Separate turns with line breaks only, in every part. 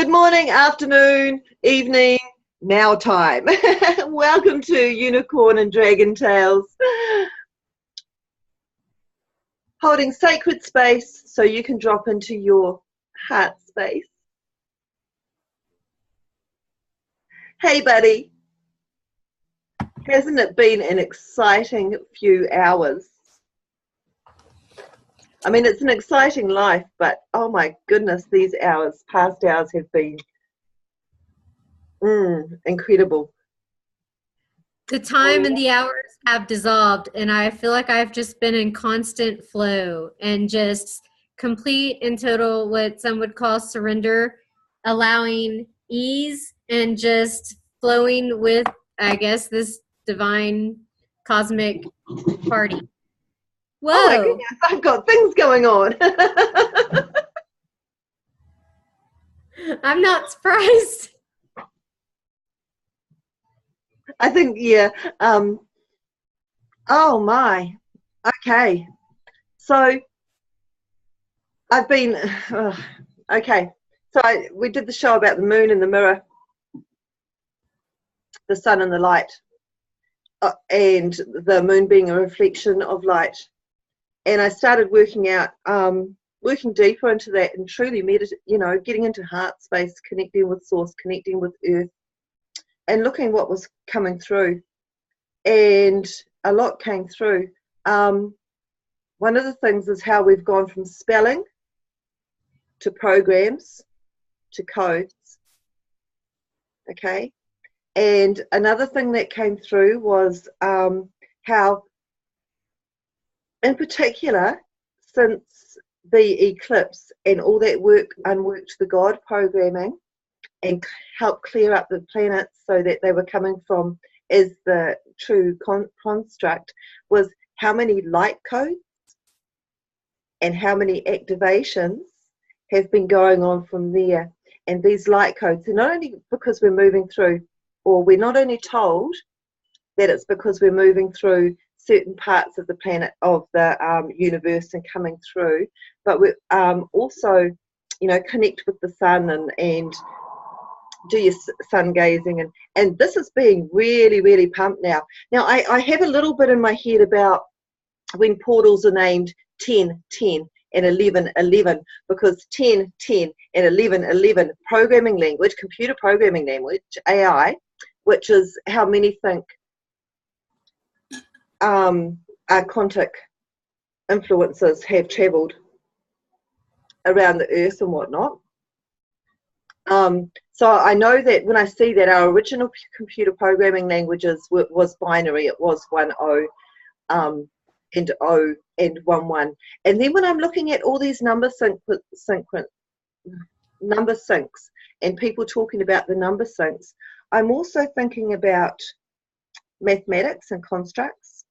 Good morning, afternoon, evening, now time. Welcome to Unicorn and Dragon Tales. Holding sacred space so you can drop into your heart space. Hey, buddy. Hasn't it been an exciting few hours? I mean, it's an exciting life, but oh my goodness, these past hours have been incredible.
The time and the hours have dissolved, and I feel like I've just been in constant flow and just complete and total what some would call surrender, allowing ease and just flowing with, I guess, this divine cosmic party. Whoa.
Oh my goodness, I've got things going on.
I'm not surprised.
I think, yeah. Oh my. Okay. So I've been, okay. So we did the show about the moon and the mirror, the sun and the light, and the moon being a reflection of light. And I started working out, working deeper into that and truly getting into heart space, connecting with source, connecting with earth, and looking what was coming through. And a lot came through. One of the things is how we've gone from spelling to programs to codes. Okay. And another thing that came through was how, in particular, since the eclipse and all that work unworked the God programming and helped clear up the planets so that they were coming from as the true construct, was how many light codes and how many activations have been going on from there. And these light codes are not only because we're moving through, or we're not only told that it's because we're moving through certain parts of the planet, of the universe and coming through, but we also, connect with the sun and do your sun gazing, and this is being really, really pumped now. Now I have a little bit in my head about when portals are named 10, 10 and 11, 11, because 10, 10 and 11, 11 programming language, computer programming language, AI, which is how many think our quantic influences have travelled around the earth and whatnot. So I know that when I see that our original computer programming languages was binary, it was 1, 0, and 0 and 1, 1. And then when I'm looking at all these number syncs and people talking about the number syncs, I'm also thinking about mathematics and constructs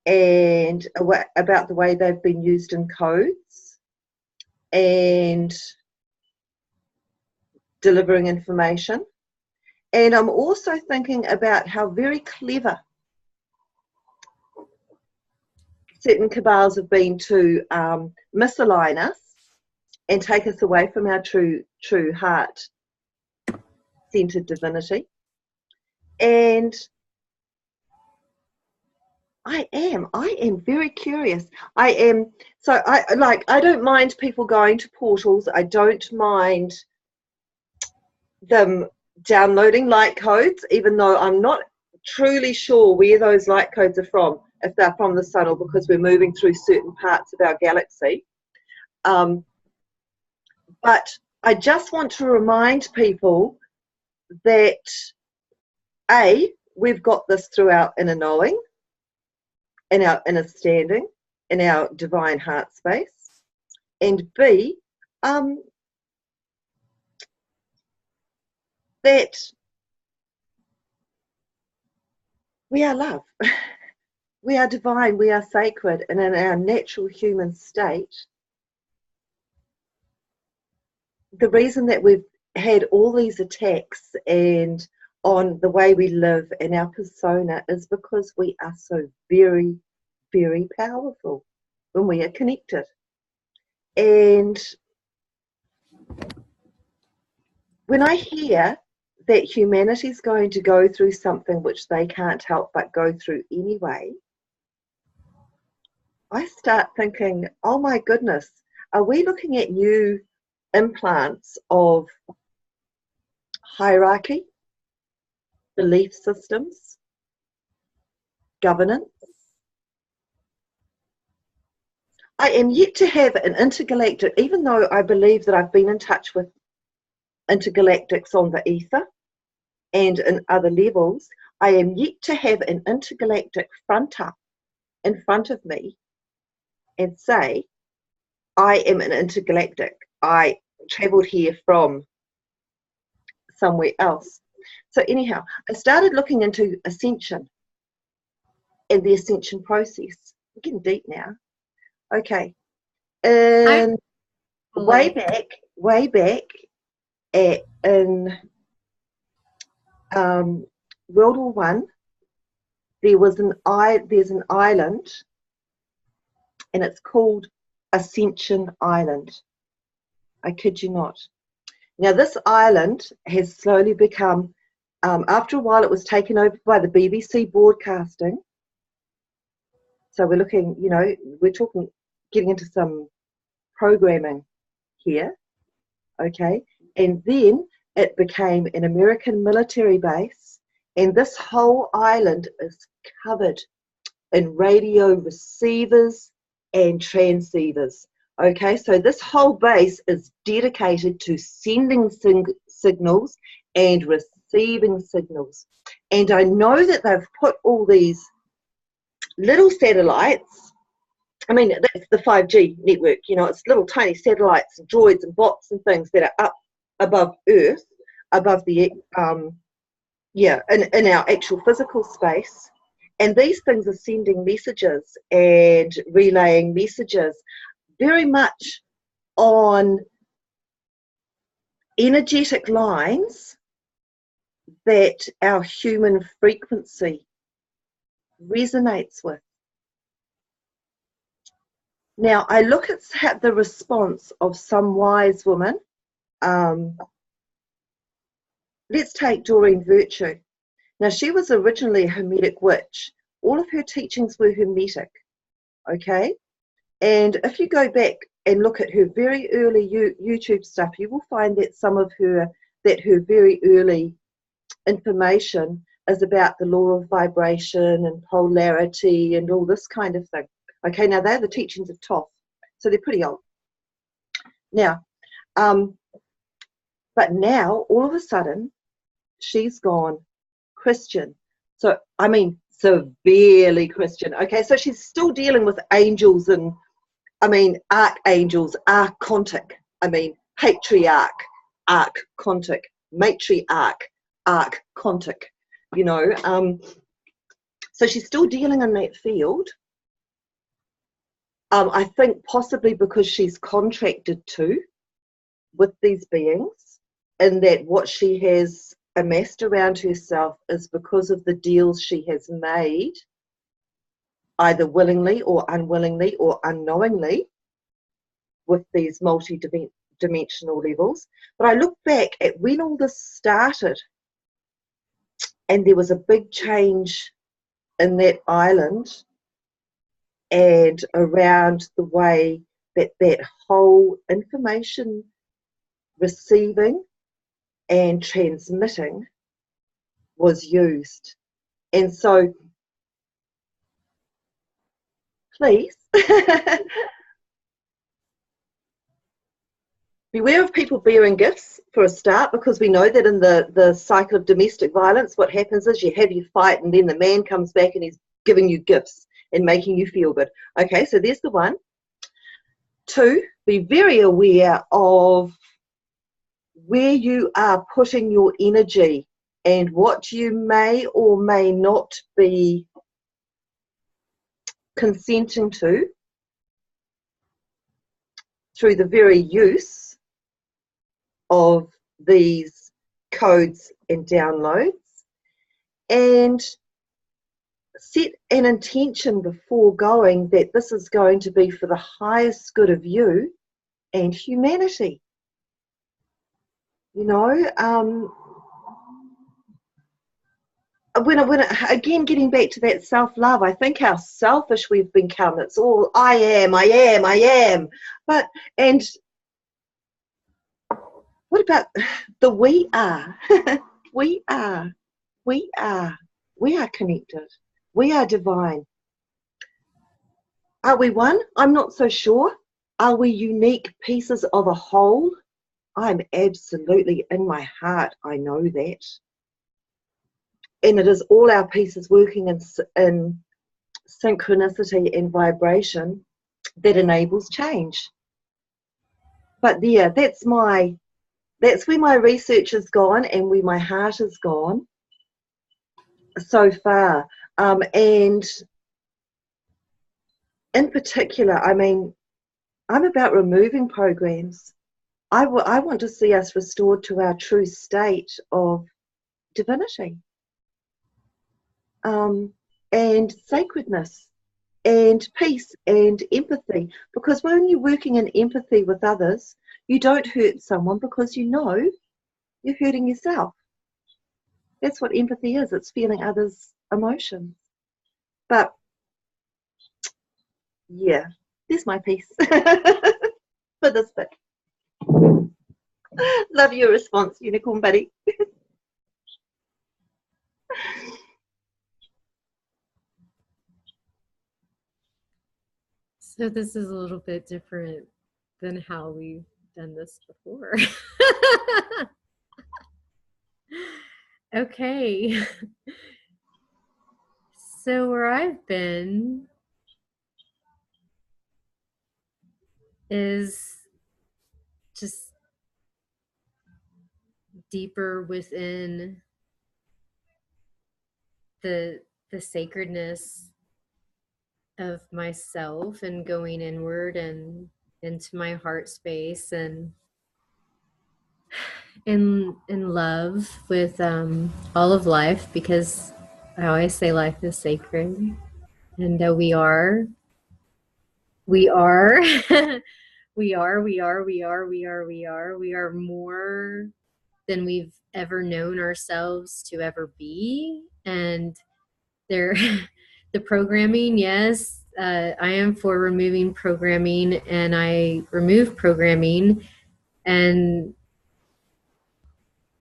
and about the way they've been used in codes and delivering information. And I'm also thinking about how very clever certain cabals have been to misalign us and take us away from our true heart-centered divinity. And I am very curious. I don't mind people going to portals. I don't mind them downloading light codes, even though I'm not truly sure where those light codes are from, if they're from the sun or because we're moving through certain parts of our galaxy. But I just want to remind people that A, we've got this through our inner knowing, in our inner standing, in our divine heart space, and B, that we are love. We are divine, we are sacred, and in our natural human state, the reason that we've had all these attacks and on the way we live and our persona is because we are so very, very powerful when we are connected. And when I hear that humanity's going to go through something which they can't help but go through anyway, I start thinking, oh my goodness, are we looking at new implants of hierarchy, belief systems, governance? I am yet to have an intergalactic, even though I believe that I've been in touch with intergalactics on the ether and in other levels, I am yet to have an intergalactic fronter in front of me and say, I am an intergalactic. I traveled here from somewhere else. So anyhow, I started looking into ascension and the ascension process. We're getting deep now. Okay. And way back in World War One, there's an island, and it's called Ascension Island. I kid you not. Now this island has slowly become, after a while it was taken over by the BBC broadcasting. So we're looking, you know, we're talking, getting into some programming here, okay? And then it became an American military base, and this whole island is covered in radio receivers and transceivers. Okay, so this whole base is dedicated to sending signals and receiving signals. And I know that they've put all these little satellites, I mean, that's the 5G network, you know, it's little tiny satellites and droids and bots and things that are up above Earth, above the, in our actual physical space. And these things are sending messages and relaying messages very much on energetic lines that our human frequency resonates with. Now, I look at the response of some wise women. Let's take Doreen Virtue. Now, she was originally a Hermetic witch. All of her teachings were Hermetic, okay? And if you go back and look at her very early YouTube stuff, you will find that her very early information is about the law of vibration and polarity and all this kind of thing. Okay, now they're the teachings of Thoth, so they're pretty old. Now, but now, all of a sudden, she's gone Christian. So, I mean, severely Christian. Okay, so she's still dealing with angels and, I mean, archangels, archontic. I mean, patriarch, archontic, matriarch, archontic, you know. So she's still dealing in that field. I think possibly because she's contracted to with these beings, and that what she has amassed around herself is because of the deals she has made, either willingly or unwillingly or unknowingly, with these multi-dimensional levels. But I look back at when all this started, and there was a big change in that island and around the way that that whole information receiving and transmitting was used. And so, please, beware of people bearing gifts for a start, because we know that in the cycle of domestic violence, what happens is you have your fight and then the man comes back and he's giving you gifts and making you feel good. Okay, so there's the one. 2, be very aware of where you are putting your energy and what you may or may not be consenting to through the very use of these codes and downloads, and set an intention before going that this is going to be for the highest good of you and humanity. You know, again, getting back to that self-love, I think how selfish we've become. It's all I am, I am, I am. And what about the we are? We are, we are, we are connected. We are divine. Are we one? I'm not so sure. Are we unique pieces of a whole? I'm absolutely, in my heart, I know that. And it is all our pieces working in synchronicity and vibration that enables change. But yeah, that's where my research has gone and where my heart has gone so far. And in particular, I mean, I'm about removing programs. I want to see us restored to our true state of divinity, and sacredness and peace and empathy. Because when you're working in empathy with others, you don't hurt someone because you know you're hurting yourself. That's what empathy is. It's feeling others' emotions. But yeah, there's my piece for this bit. Love your response, Unicorn Buddy.
So this is a little bit different than how we've done this before. Okay. So where I've been is just deeper within the sacredness of myself and going inward and into my heart space and in love with all of life, because I always say life is sacred, and we are we are we are more than we've ever known ourselves to ever be. And there the programming, yes, I am for removing programming, and I remove programming, and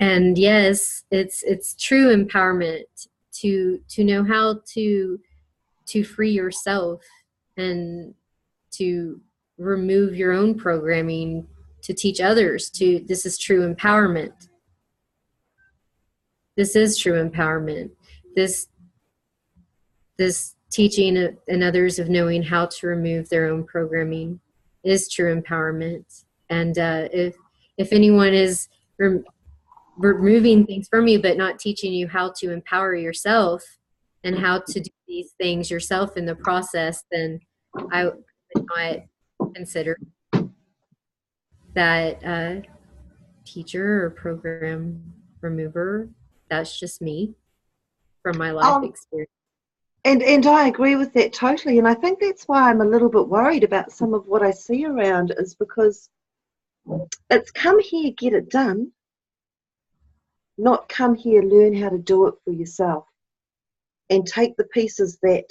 yes, it's true empowerment to know how to free yourself and to remove your own programming, to teach others. To This is true empowerment. This is true empowerment. This teaching and others of knowing how to remove their own programming is true empowerment. And if anyone is removing things from you but not teaching you how to empower yourself and how to do these things yourself in the process, then I would not consider that teacher or program remover. That's just me from my life experience.
And I agree with that totally. And I think that's why I'm a little bit worried about some of what I see around, is because it's come here, get it done, not come here, learn how to do it for yourself and take the pieces that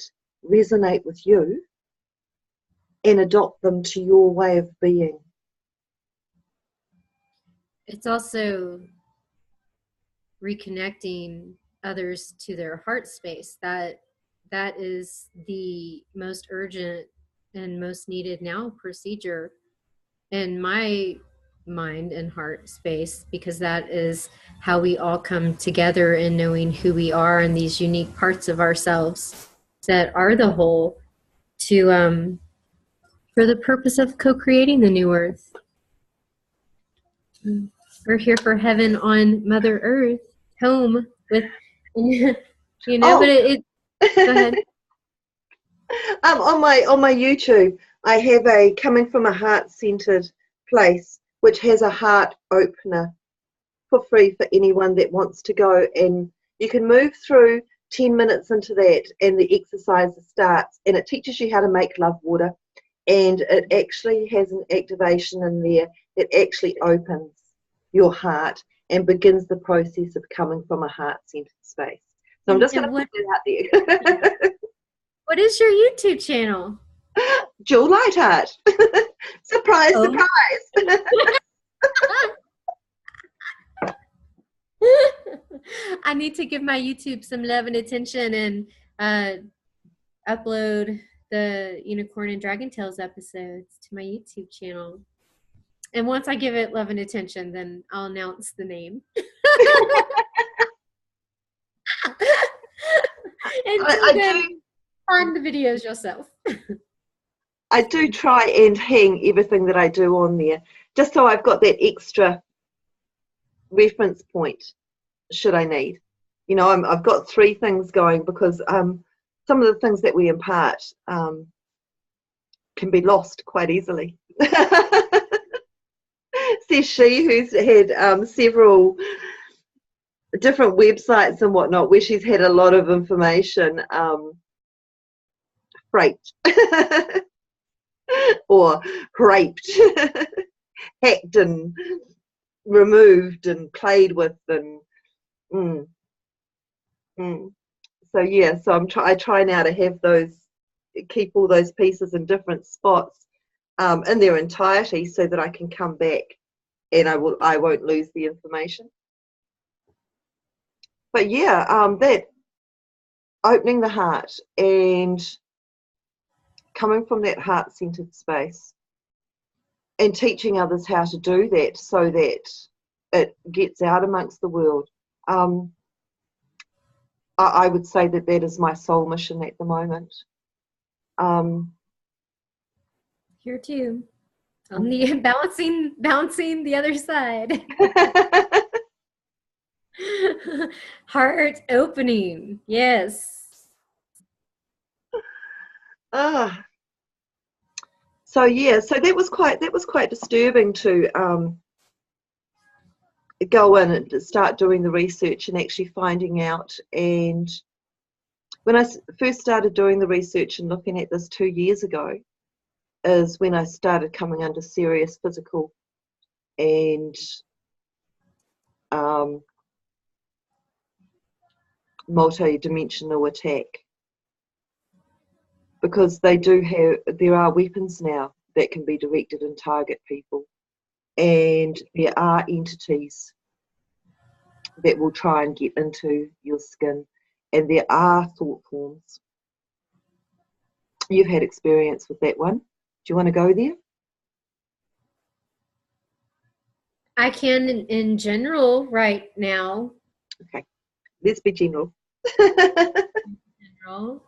resonate with you and adopt them to your way of being.
It's also reconnecting others to their heart space. That is the most urgent and most needed now procedure in my mind and heart space, because that is how we all come together in knowing who we are and these unique parts of ourselves that are the whole, to for the purpose of co-creating the new earth. We're here for heaven on Mother Earth, home with, you know. But it go ahead.
On my YouTube, I have a coming from a heart-centered place, which has a heart opener for free for anyone that wants to go, and you can move through 10 minutes into that and the exercise starts, and it teaches you how to make love water, and it actually has an activation in there that actually opens your heart and begins the process of coming from a heart-centered space. So I'm just going to put that out there.
What is your YouTube channel?
Jewel Lightheart. Surprise, surprise.
I need to give my YouTube some love and attention and upload the Unicorn and Dragon Tales episodes to my YouTube channel. And once I give it love and attention, then I'll announce the name. Until then, find the videos yourself.
I do try and hang everything that I do on there, just so I've got that extra reference point should I need. You know, I've got 3 things going because some of the things that we impart can be lost quite easily. Says she, who's had several different websites and whatnot where she's had a lot of information raped or raped, hacked and removed and played with and so yeah, so I try now to have keep all those pieces in different spots in their entirety so that I can come back and I won't lose the information. But yeah, that opening the heart and coming from that heart-centered space and teaching others how to do that so that it gets out amongst the world. I would say that is my soul mission at the moment.
Here too. On the balancing the other side. Heart opening. Yes.
So yeah, so that was quite disturbing to go in and start doing the research and actually finding out. And when I first started doing the research and looking at this 2 years ago is when I started coming under serious physical and multi-dimensional attack, because there are weapons now that can be directed and target people, and there are entities that will try and get into your skin, and there are thought forms. You've had experience with that one. Do you want to go there?
I can in general right now.
Okay, let's be general.
General.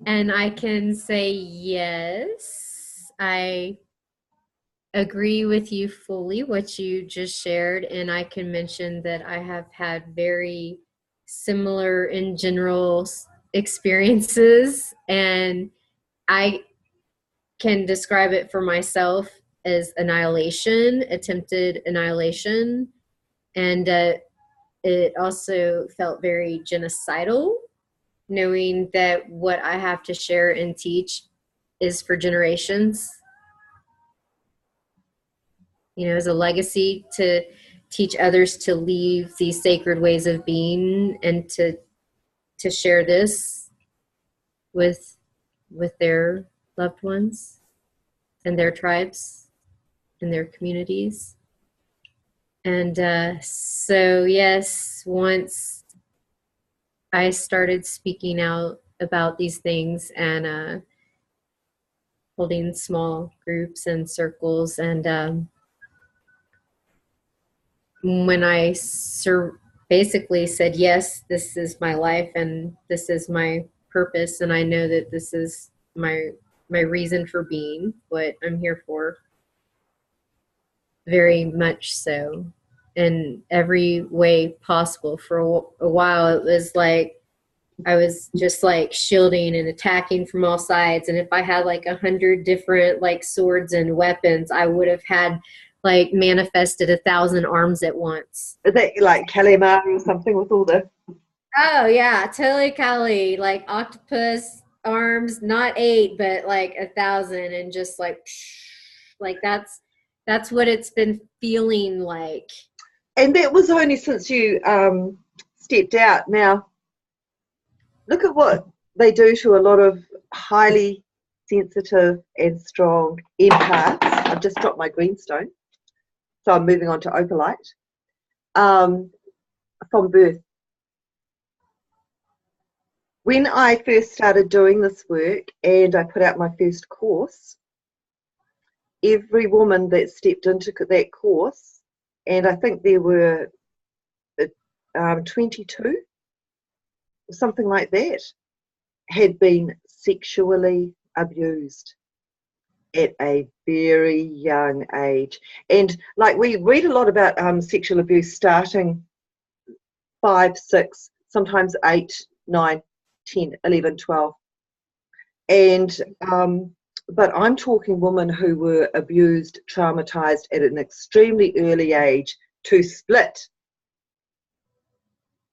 And I can say yes, I agree with you fully what you just shared, and I can mention that I have had very similar in general experiences, and I can describe it for myself as attempted annihilation, and it also felt very genocidal, knowing that what I have to share and teach is for generations, you know, as a legacy to teach others to leave these sacred ways of being and to share this with their loved ones and their tribes and their communities. And so yes, once I started speaking out about these things and holding small groups and circles, and when I basically said, yes, this is my life and this is my purpose, and I know that this is my reason for being, what I'm here for, very much so, in every way possible. For a while, it was like I was just like shielding and attacking from all sides, and if I had like 100 different like swords and weapons, I would have had like manifested 1,000 arms at once.
Is that like Calamari or something with all the...
Oh yeah, totally Kali, like octopus arms, not 8, but like 1,000, and just like that's That's what it's been feeling like.
And that was only since you stepped out. Now, look at what they do to a lot of highly sensitive and strong empaths. I've just dropped my greenstone, so I'm moving on to opalite. From birth. When I first started doing this work and I put out my first course, every woman that stepped into that course, and I think there were 22 or something like that, had been sexually abused at a very young age. And like, we read a lot about sexual abuse starting 5, 6, sometimes 8, 9, 10, 11, 12. And but I'm talking women who were abused, traumatized at an extremely early age, to split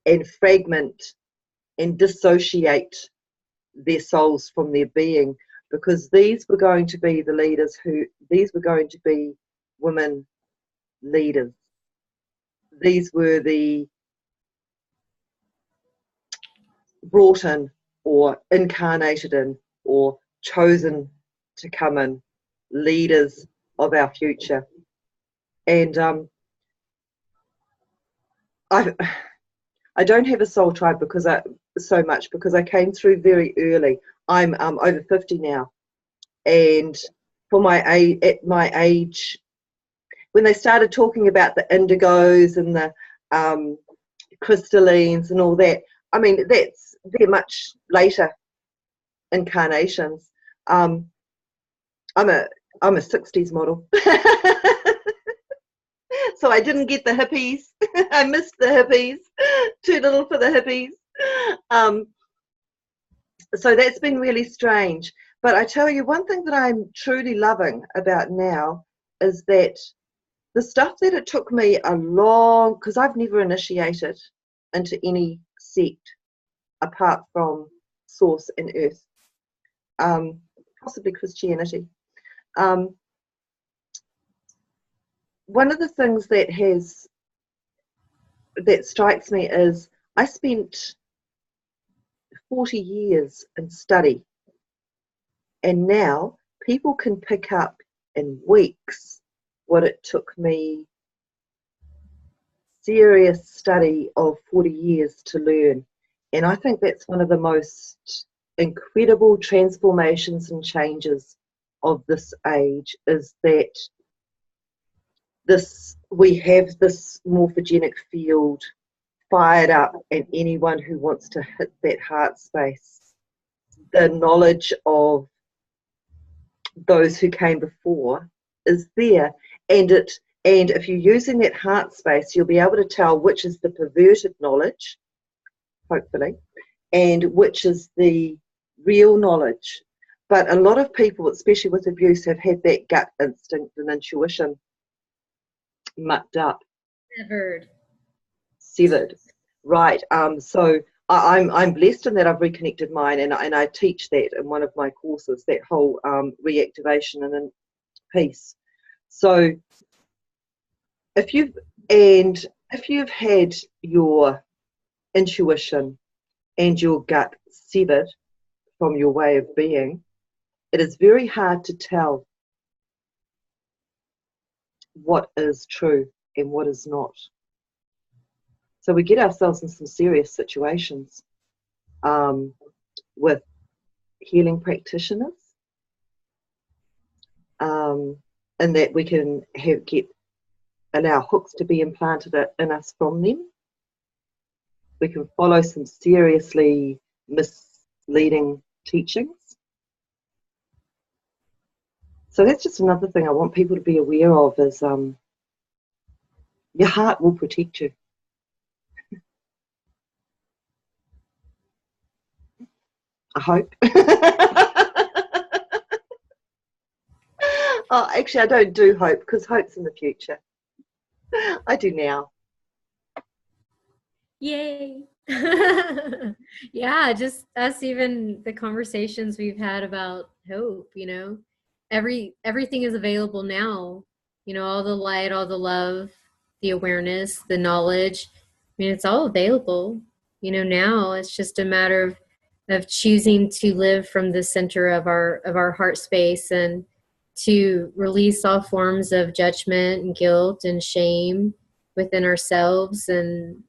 and fragment and dissociate their souls from their being, because these were going to be the leaders these were going to be women leaders. These were the brought in or incarnated in or chosen to come in leaders of our future. And I don't have a soul tribe because I came through very early. I'm over 50 now, and at my age, when they started talking about the indigos and the crystallines and all that, I mean, they're much later incarnations. I'm a 60s model. So I didn't get the hippies. I missed the hippies. Too little for the hippies. So that's been really strange. But I tell you, one thing that I'm truly loving about now is that the stuff that it took me because I've never initiated into any sect apart from Source and Earth, possibly Christianity. One of the things that strikes me is I spent 40 years in study, and now people can pick up in weeks what it took me serious study of 40 years to learn. And I think that's one of the most incredible transformations and changes of this age, is that we have this morphogenic field fired up, and anyone who wants to hit that heart space, the knowledge of those who came before is there, and if you're using that heart space, you'll be able to tell which is the perverted knowledge, hopefully, and which is the real knowledge. But a lot of people, especially with abuse, have had that gut instinct and intuition mucked up. Severed. Right. So I'm blessed in that I've reconnected mine, and I teach that in one of my courses, that whole reactivation and then peace. So if you've had your intuition and your gut severed from your way of being, it is very hard to tell what is true and what is not. So we get ourselves in some serious situations with healing practitioners, and that we can allow hooks to be implanted in us from them. We can follow some seriously misleading teachings. So that's just another thing I want people to be aware of, is your heart will protect you. I hope. Oh, actually, I don't do hope, because hope's in the future. I do now.
Yay. Yeah, just us, even the conversations we've had about hope, everything is available now, you know, all the light, all the love, the awareness, the knowledge. I mean, it's all available. You know, now it's just a matter of choosing to live from the center of our heart space, and to release all forms of judgment and guilt and shame within ourselves and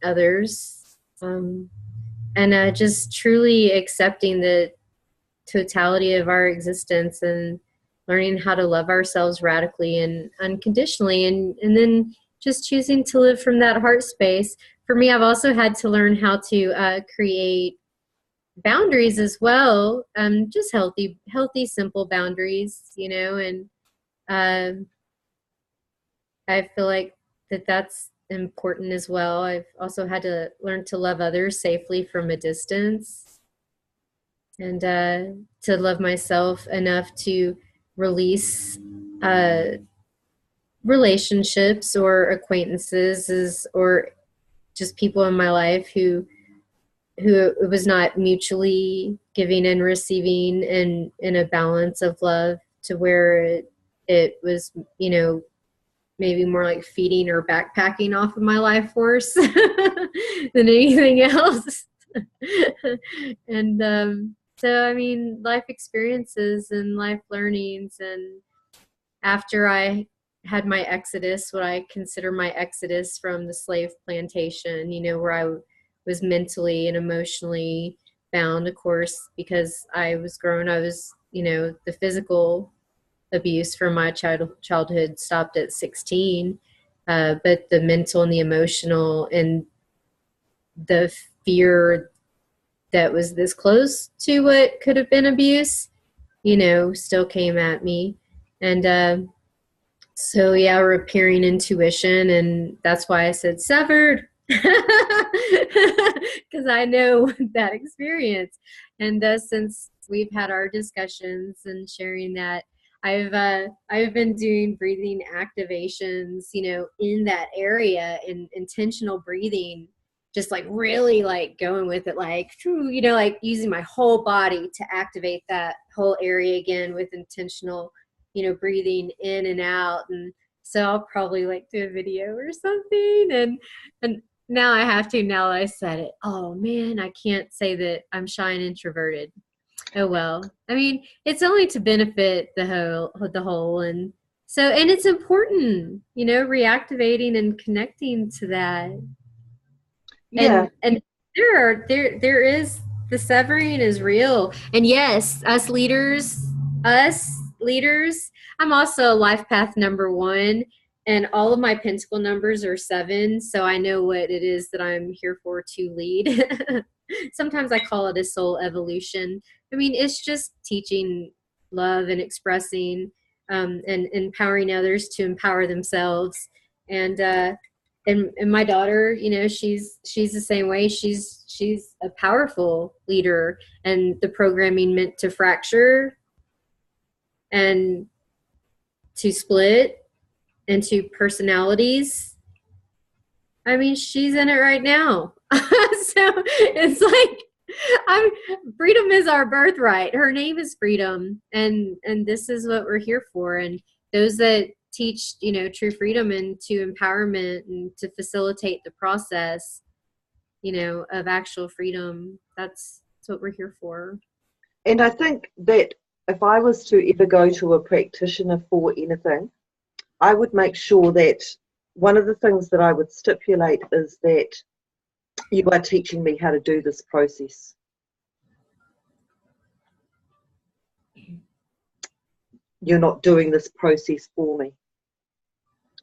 others, and just truly accepting the totality of our existence, and learning how to love ourselves radically and unconditionally, and then just choosing to live from that heart space. For me, I've also had to learn how to create boundaries as well, just healthy, simple boundaries, you know, and I feel like that's important as well. I've also had to learn to love others safely from a distance, and to love myself enough to release relationships or acquaintances or just people in my life who it was not mutually giving and receiving and in a balance of love, to where it was, you know, maybe more like feeding or backpacking off of my life force than anything else. And so, I mean, life experiences and life learnings. And after I had my exodus, what I consider my exodus from the slave plantation, you know, where I was mentally and emotionally bound, of course, because I was, you know, the physical abuse from my childhood stopped at 16, but the mental and the emotional and the fear that was this close to what could have been abuse, you know, still came at me. And so, yeah, repairing intuition, and that's why I said severed, because I know that experience. And since we've had our discussions and sharing that, I've been doing breathing activations, you know, in that area, in intentional breathing, just like really like going with it, like, you know, like using my whole body to activate that whole area again with intentional, you know, breathing in and out. And so I'll probably like do a video or something. And now I have to, now that I said it, oh man, I can't say that I'm shy and introverted. Oh well. I mean, it's only to benefit the whole. And so, and it's important, you know, reactivating and connecting to that.
Yeah.
And there is, the severing is real. And yes, us leaders, I'm also life path number 1, and all of my pentacle numbers are 7, so I know what it is that I'm here for, to lead. Sometimes I call it a soul evolution. I mean, it's just teaching love and expressing, and empowering others to empower themselves. And my daughter, you know, she's the same way. She's a powerful leader, and the programming meant to fracture and to split into personalities. I mean, she's in it right now. So it's like, freedom is our birthright. Her name is Freedom, and this is what we're here for. And those that teach, you know, true freedom and to empowerment and to facilitate the process, you know, of actual freedom, that's what we're here for.
And I think that if I was to ever go to a practitioner for anything, I would make sure that one of the things that I would stipulate is that you are teaching me how to do this process. You're not doing this process for me.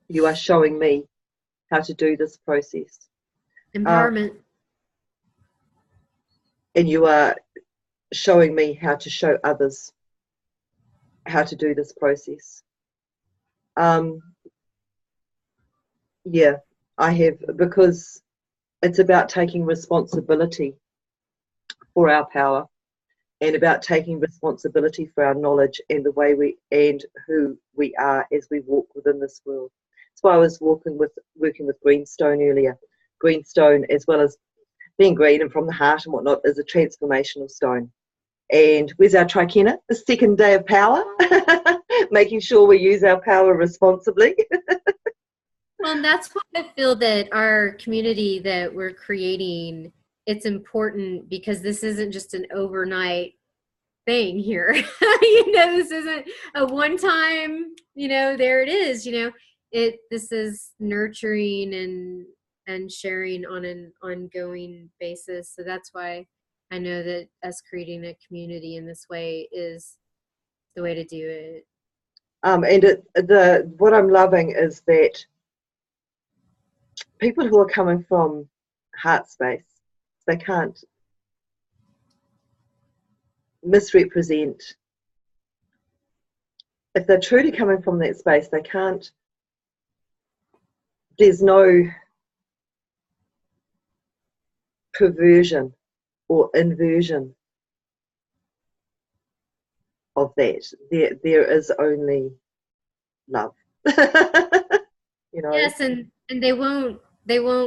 You are showing me how to do this process.
Empowerment.
And you are showing me how to show others how to do this process. Yeah, I have, because it's about taking responsibility for our power, and about taking responsibility for our knowledge and the way we and who we are as we walk within this world. That's why I was working with Greenstone earlier. Greenstone, as well as being green and from the heart and whatnot, is a transformational stone. And where's our Trikenna? The second day of power. making sure we use our power responsibly.
Well, and that's why I feel that our community that we're creating, it's important because this isn't just an overnight thing here. This isn't a one time, there it is, this is nurturing and sharing on an ongoing basis. So that's why I know that us creating a community in this way is the way to do it.
And what I'm loving is that people who are coming from heart space, they can't misrepresent. If they're truly coming from that space, they can't, there's no perversion or inversion of that. There is only love.
Yes, and they won't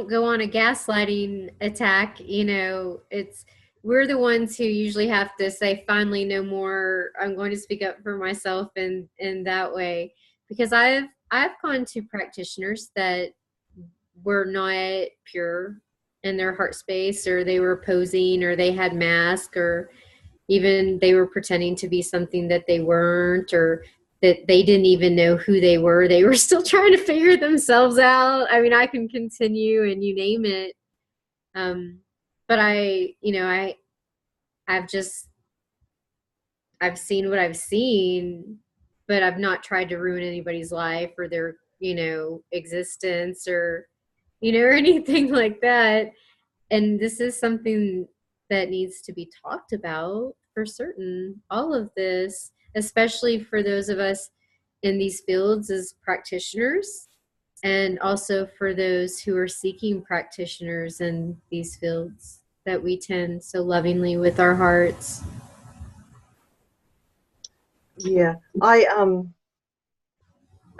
go on a gaslighting attack. We're the ones who usually have to say, finally, no more. I'm going to speak up for myself in that way, because I've gone to practitioners that were not pure in their heart space, or they were posing, or they had masks, or even they were pretending to be something that they weren't, or that they didn't even know who they were. They were still trying to figure themselves out. I mean, I can continue and you name it. But I've seen what I've seen, but I've not tried to ruin anybody's life or their, existence, or, or anything like that. And this is something that needs to be talked about for certain. All of this, especially for those of us in these fields as practitioners, and also for those who are seeking practitioners in these fields that we tend so lovingly with our hearts.
Yeah, I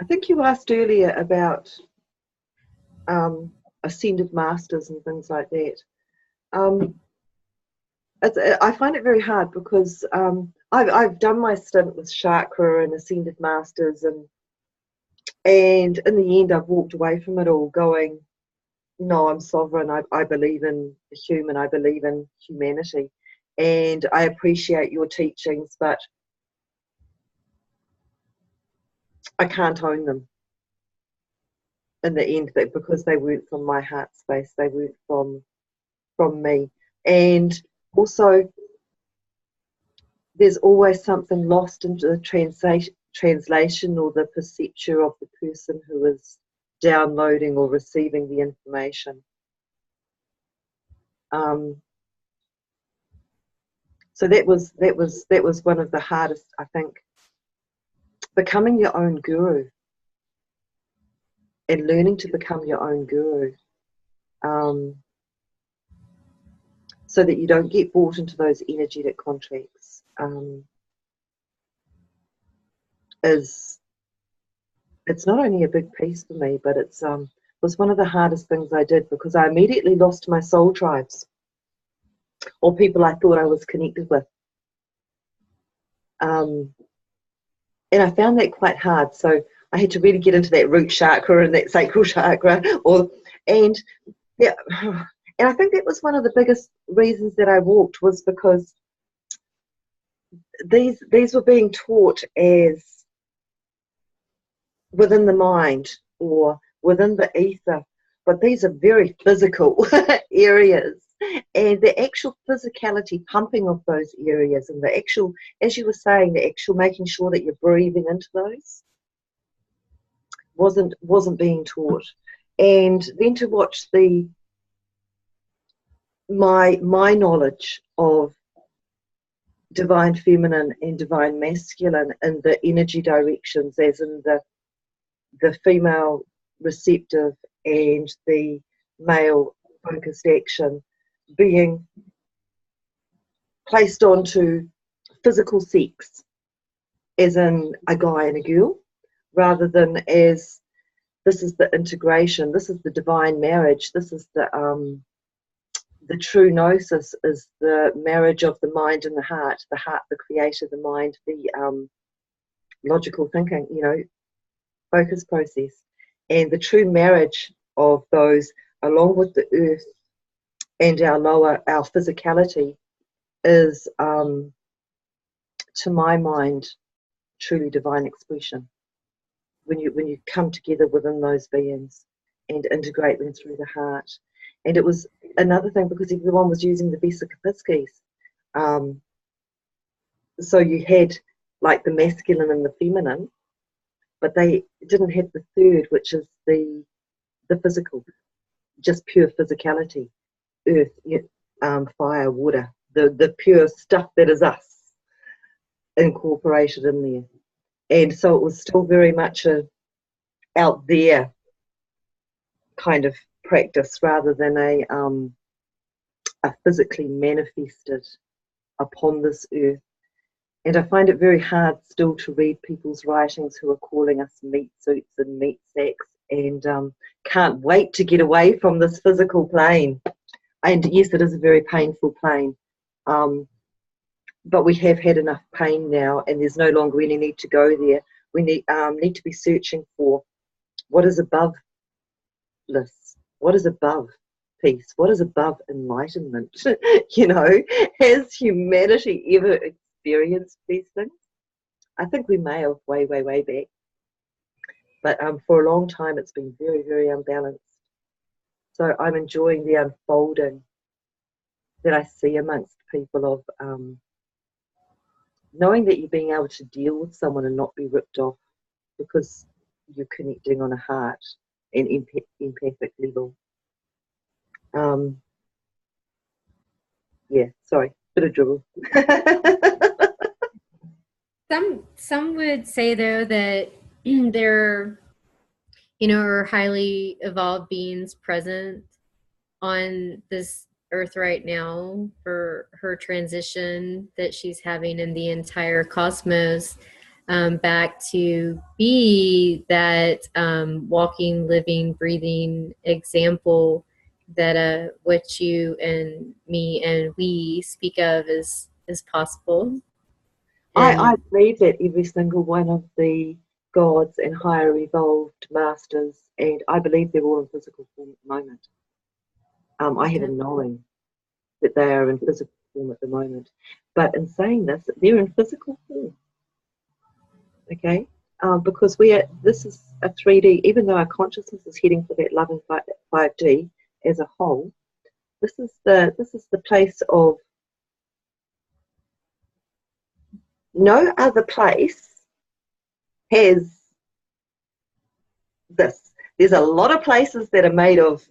think you asked earlier about ascended masters and things like that. I find it very hard because I've done my stint with chakra and ascended masters, and in the end I've walked away from it all going, no, I'm sovereign. I believe in the human. I believe in humanity, and I appreciate your teachings, but I can't own them in the end, because they weren't from my heart space. They weren't from me. And also, there's always something lost into the translation or the perception of the person who is downloading or receiving the information. So that was one of the hardest, I think, becoming your own guru and learning to become your own guru, so that you don't get bought into those energetic contracts. It's not only a big piece for me, but it was one of the hardest things I did, because I immediately lost my soul tribes, or people I thought I was connected with. And I found that quite hard. So I had to really get into that root chakra and that sacral chakra, and I think that was one of the biggest reasons that I walked, was because these were being taught as within the mind or within the ether, but these are very physical areas, and the actual physicality pumping of those areas, and the actual, as you were saying, the actual making sure that you're breathing into those wasn't being taught. And then to watch my knowledge of divine feminine and divine masculine in the energy directions, as in the female receptive and the male focused action, being placed onto physical sex, as in a guy and a girl, rather than as, this is the integration, this is the divine marriage, this is the true gnosis, is the marriage of the mind and the heart, the creator, the mind, logical thinking, focus process. And the true marriage of those, along with the earth and our physicality, is, to my mind, truly divine expression. When you come together within those beings and integrate them through the heart. And it was another thing, because everyone was using the Vesa Kapiskis. So you had like the masculine and the feminine, but they didn't have the third, which is the physical, just pure physicality, earth, fire, water, the pure stuff that is us, incorporated in there. And so it was still very much a out there kind of practice, rather than a physically manifested upon this earth. And I find it very hard still to read people's writings who are calling us meat suits and meat sacks, and can't wait to get away from this physical plane. And yes, it is a very painful plane, but we have had enough pain now, and there's no longer any need to go there. We need to be searching for what is above bliss, what is above peace, what is above enlightenment. Has humanity ever experienced these things? I think we may have way back, but for a long time it's been very, very unbalanced. So I'm enjoying the unfolding that I see amongst people of knowing that you're being able to deal with someone and not be ripped off, because you're connecting on a heart and empathic level. Yeah, sorry, bit of dribble.
Some would say though that there, are highly evolved beings present on this earth right now for her transition that she's having in the entire cosmos, back to be that walking, living, breathing example that what you and me and we speak of is possible.
I believe that every single one of the gods and higher evolved masters, and I believe they're all in physical form at the moment. I have a knowing that they are in physical form at the moment. But in saying this, they're in physical form. Okay? Because this is a 3D, even though our consciousness is heading for that loving 5D as a whole, this is the place of no other place has this. There's a lot of places that are made of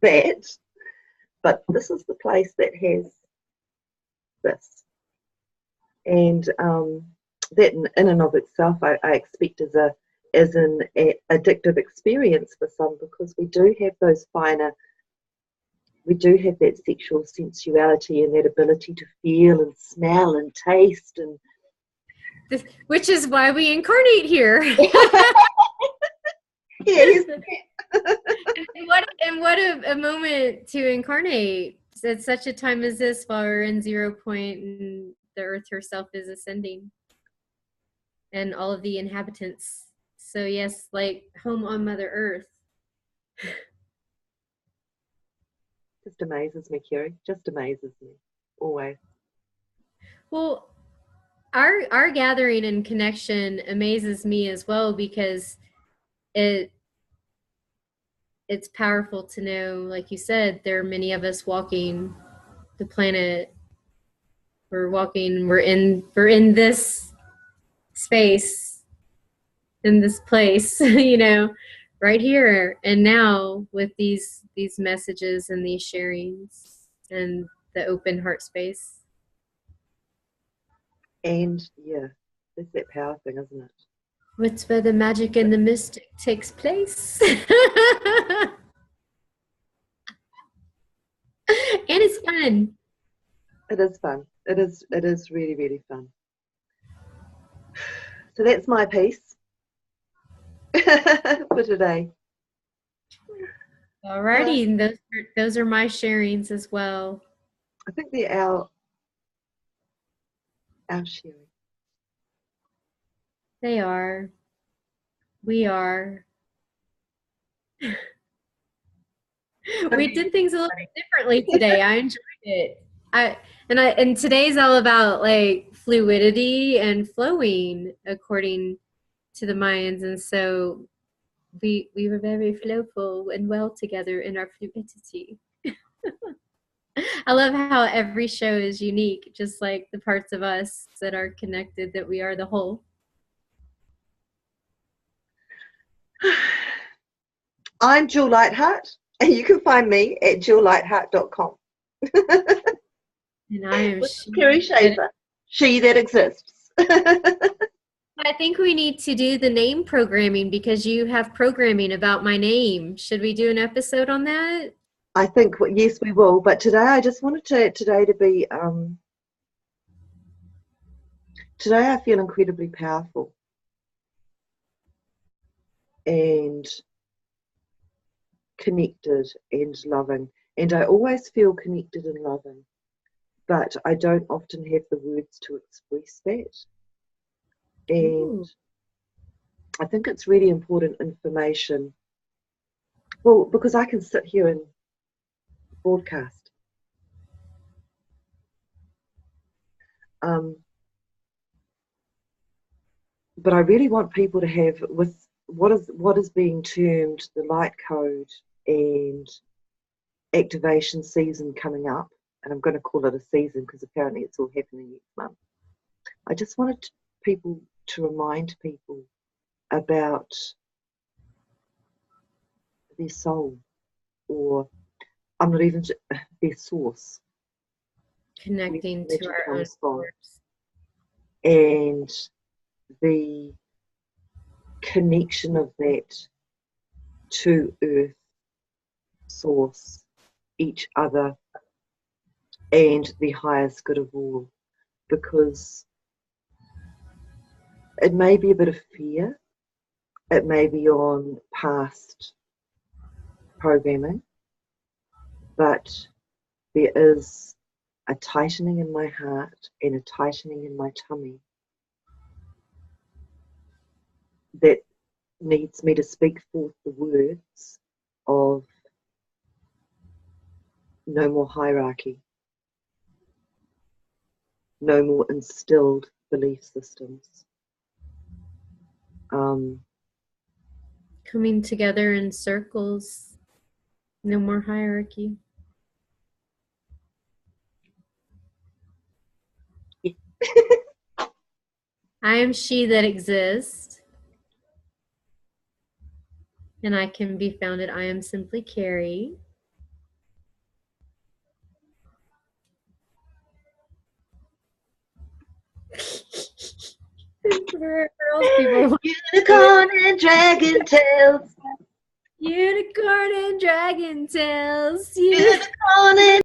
that, but this is the place that has this. And that in and of itself, I expect is an addictive experience for some, because we do have those finer, we do have that sexual sensuality and that ability to feel and smell and taste, and
which is why we incarnate here.
Yes.
and what a moment to incarnate at such a time as this, while we're in 0 point and the earth herself is ascending and all of the inhabitants. So yes, like home on Mother Earth.
Just amazes me, Kerry. Just amazes me. Always.
Well, our gathering and connection amazes me as well, because it's powerful to know, like you said, there are many of us walking the planet. We're in this space, in this place, right here and now, with these messages and these sharings and the open heart space.
And yeah, it's that power thing, isn't it?
It's where the magic and the mystic takes place. And it's fun.
It is fun. It is really, really fun. So that's my piece for today.
Alrighty, those are my sharings as well.
I think they're our sharing.
They are. We are. We did things a little bit differently today. I enjoyed it. And today's all about like fluidity and flowing according to the Mayans, and so we were very flowful and well together in our fluidity. I love how every show is unique, just like the parts of us that are connected, that we are the whole.
I'm Jill Lightheart, and you can find me at jilllightheart.com.
And I am
Kerry Schaefer, she that exists.
I think we need to do the name programming because you have programming about my name. Should we do an episode on that?
I think, yes, we will. But today, I just wanted today to be, today I feel incredibly powerful and connected and loving. And I always feel connected and loving, but I don't often have the words to express that. And I think it's really important information. Well, because I can sit here and broadcast. But I really want people to have, with what is being termed the light code and activation season coming up, and I'm going to call it a season because apparently it's all happening next month. I just wanted people to remind people about their soul, or I'm not even their source,
connecting to our own source,
and the connection of that to earth, source, each other, and the highest good of all, because it may be a bit of fear, it may be on past programming, but there is a tightening in my heart and a tightening in my tummy that needs me to speak forth the words of no more hierarchy, no more instilled belief systems.
Coming together in circles, no more hierarchy. I am she that exists, and I can be found at I am simply Carrie.
Unicorn and dragon tails.
Unicorn and dragon tails.
Unicorn and